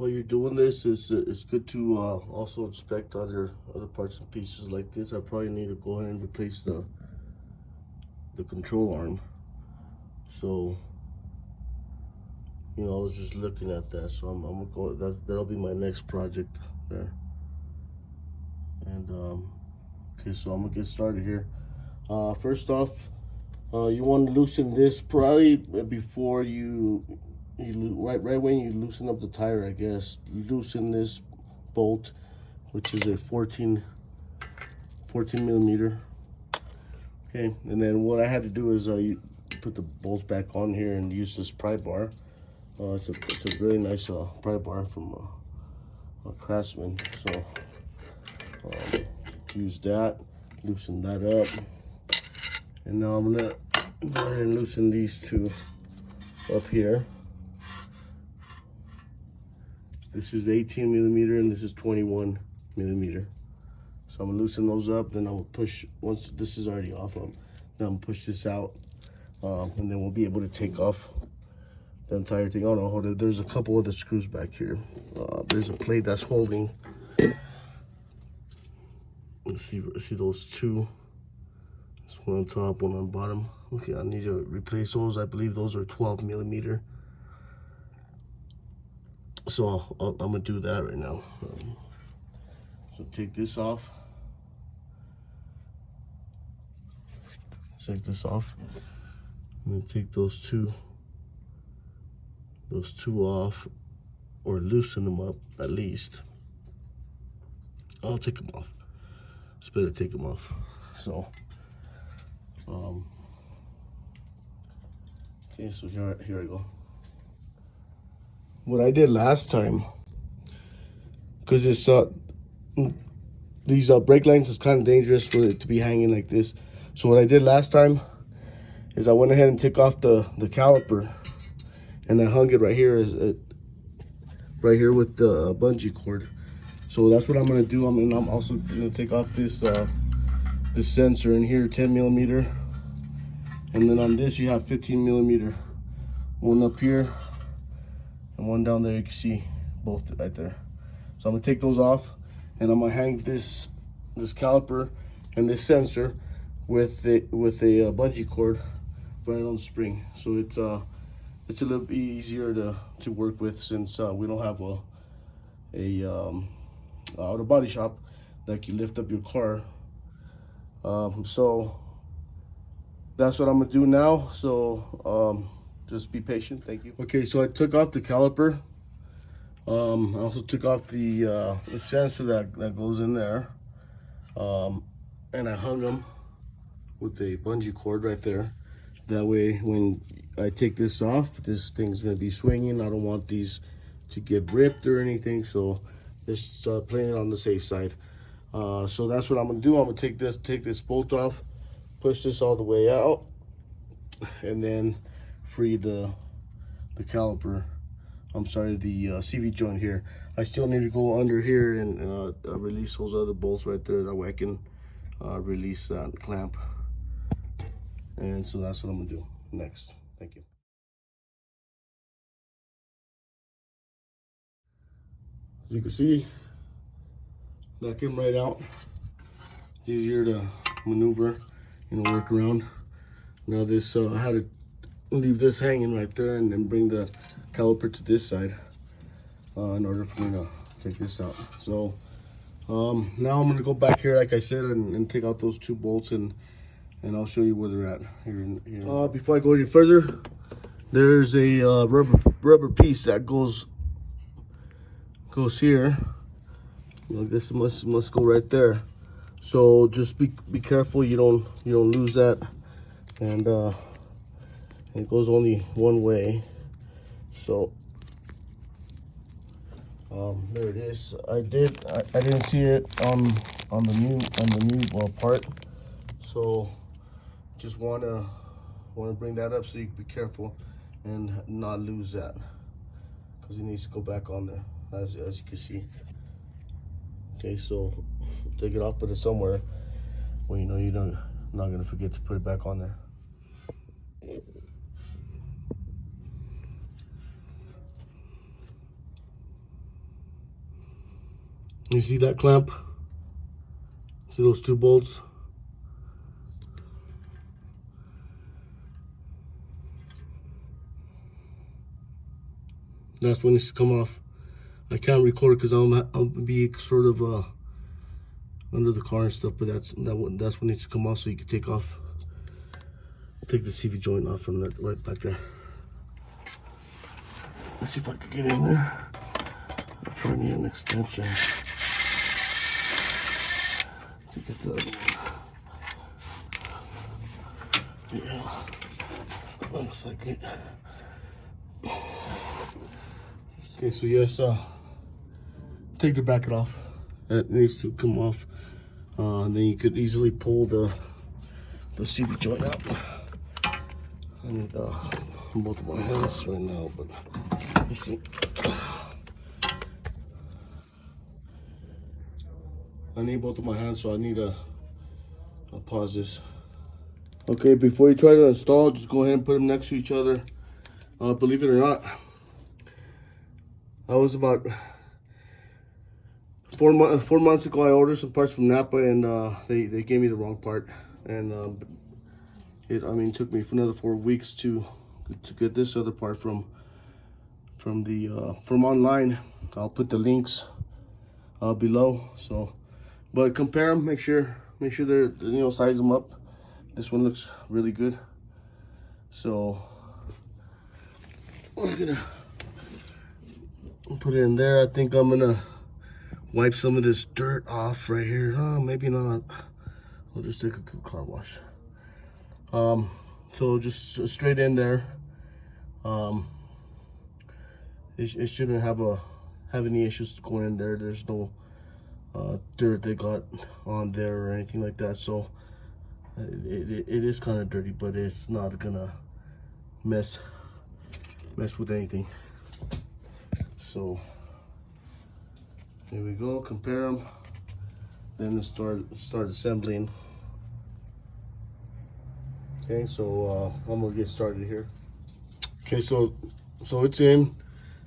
while you're doing this, it's good to also inspect other parts and pieces like this. I probably need to go ahead and replace the control arm. So I was just looking at that, so I'm gonna go. That'll be my next project there. And okay, so I'm gonna get started here. First off, you want to loosen this probably before right when you loosen up the tire, I guess. Loosen this bolt, which is a 14 millimeter. Okay, and then what I had to do is you put the bolts back on here and use this pry bar. It's a really nice pry bar from a Craftsman. So use that, loosen that up, and now I'm gonna go ahead and loosen these two up here. This is 18 millimeter and this is 21 millimeter. So I'm gonna loosen those up, then I'm gonna push, once this is already off, then I'm gonna push this out, and then we'll be able to take off the entire thing. Oh no, hold it, there's a couple other screws back here. There's a plate that's holding. Let's see those two. There's one on top, one on bottom. Okay, I need to replace those. I believe those are 12 millimeter. So I'm gonna do that right now. So take this off. Take this off. And then take those two off, or loosen them up at least. I'll take them off. It's better to take them off. So okay, so here I go. What I did last time, because it's these brake lines is kind of dangerous for it to be hanging like this. So what I did last time is I went ahead and took off the caliper, and I hung it right here, right here with the bungee cord. So that's what I'm gonna do. I'm also gonna take off this sensor in here, 10 millimeter, and then on this you have 15 millimeter. One up here and one down there. You can see both right there. So I'm gonna take those off, and I'm gonna hang this caliper and this sensor with a bungee cord right on the spring. So it's a little bit easier to work with, since we don't have a auto body shop that can lift up your car. So that's what I'm gonna do now. So just be patient. Thank you. Okay, so I took off the caliper. I also took off the sensor that goes in there, and I hung them with a bungee cord right there. That way, when I take this off, this thing's gonna be swinging. I don't want these to get ripped or anything, so just playing it on the safe side. So that's what I'm gonna do. I'm gonna take this bolt off, push this all the way out, and then free the caliper. I'm sorry, the CV joint here. I still need to go under here and release those other bolts right there. That way I can release that clamp. And so that's what I'm gonna do next. Thank you. As you can see, that came right out. It's easier to maneuver, work around. Now this, I had to leave this hanging right there and then bring the caliper to this side in order for me to take this out. So now I'm gonna go back here, like I said, and take out those two bolts, and I'll show you where they're at here. Before I go any further, there's a rubber piece that goes here. I guess it must go right there. So just be careful you don't lose that, and it goes only one way. So there it is. I didn't see it on the new part, so just wanna bring that up so you can be careful and not lose that, because it needs to go back on there, as you can see. Okay, so take it off, put it somewhere where you're not gonna forget to put it back on there. You see that clamp? See those 2 bolts? That's when it should come off. I can't record it because I'll be sort of under the car and stuff, but that's when it needs to come off, so you can take the CV joint off from that right back there. Let's see if I can get in there. I probably need an extension to get the other one. Yeah, looks like it. Okay, so yes, take the bracket off. That needs to come off. Then you could easily pull the CV joint out. I need both of my hands right now, but you see. I need both of my hands, so I need to pause this. Okay, before you try to install, just go ahead and put them next to each other. Believe it or not, I was about 4 months ago. I ordered some parts from Napa, and they gave me the wrong part, and it took me for another 4 weeks to get this other part from online. I'll put the links below. So, but compare them, make sure they're size them up. This one looks really good. So we're gonna put it in there. I think I'm gonna wipe some of this dirt off right here. Maybe not. I'll just take it to the car wash. So just straight in there. It shouldn't have any issues going in there. There's no dirt they got on there or anything like that. So it is kind of dirty, but it's not gonna mess with anything. So here we go. Compare them. Then start assembling. Okay, so I'm gonna get started here. Okay, so it's in.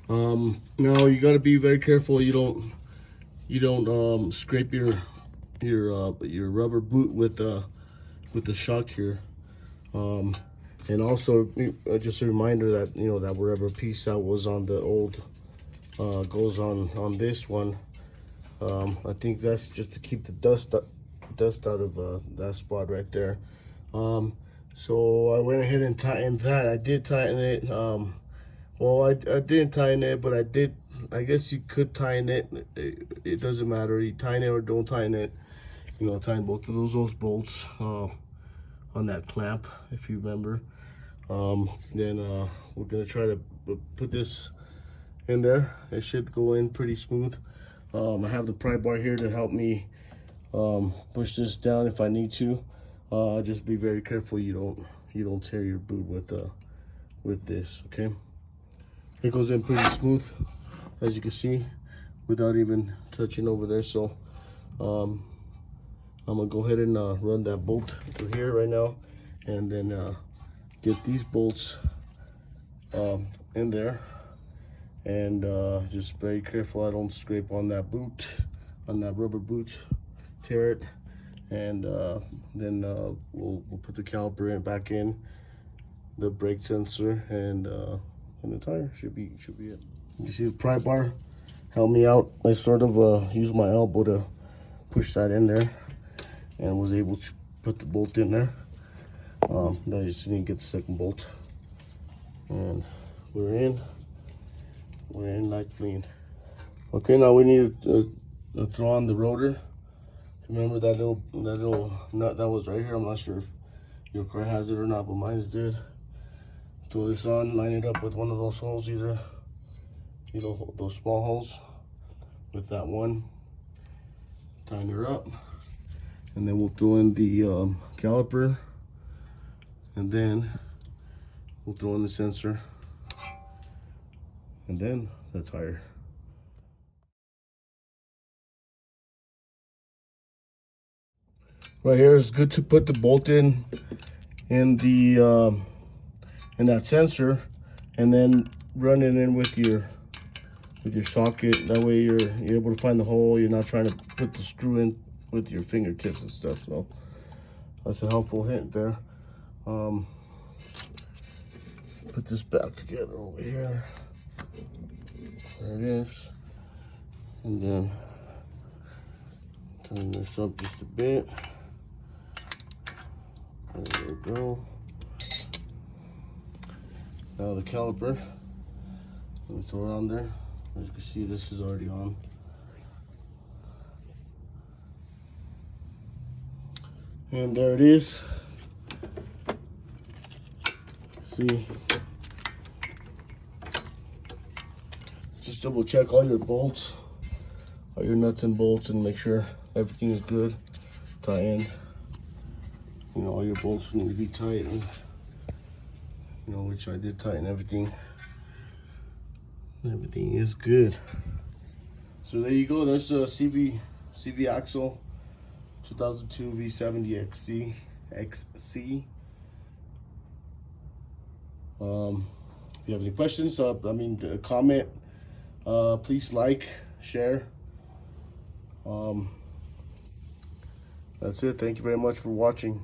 Now you gotta be very careful. You don't scrape your rubber boot with the shock here. And also just a reminder that that wherever piece that was on the old goes on this one. I think that's just to keep the dust out of that spot right there. So I went ahead and tightened that. I did tighten it. Well, I didn't tighten it, but I guess you could tighten it. It doesn't matter. You tighten it or don't tighten it. Tighten both of those bolts on that clamp, if you remember. Then we're gonna try to put this in there. It should go in pretty smooth. I have the pry bar here to help me push this down if I need to. Just be very careful you don't tear your boot with this. Okay, it goes in pretty smooth, as you can see, without even touching over there. So I'm gonna go ahead and run that bolt through here right now, and then get these bolts in there, and just very careful I don't scrape on that boot, on that rubber boot, tear it, and then we'll put the caliper back in, the brake sensor, and the tire should be it. You see the pry bar help me out. I sort of used my elbow to push that in there and was able to put the bolt in there. I just didn't get the second bolt, and we're in like clean. Okay, now we need to throw on the rotor. Remember that little nut that was right here? I'm not sure if your car has it or not, but mine did. Throw this on, line it up with one of those holes, either those small holes with that one. Tighten her up, and then we'll throw in the caliper, and then we'll throw in the sensor, and then the tire. Right here, it's good to put the bolt in the in that sensor, and then run it in with your with your socket. That way you're able to find the hole. You're not trying to put the screw in with your fingertips and stuff. So that's a helpful hint there. Put this back together over here. There it is. And then turn this up just a bit. There we go. Now the caliper, let me throw it on there. As you can see, this is already on. And there it is. See, just double check all your bolts, all your nuts and bolts, and make sure everything is good. Tighten. You know, all your bolts need to be tightened. You know, which I did tighten everything. Everything is good. So there you go. That's a CV axle, 2002 V70XC XC. If you have any questions, comment. Please like, share. That's it. Thank you very much for watching.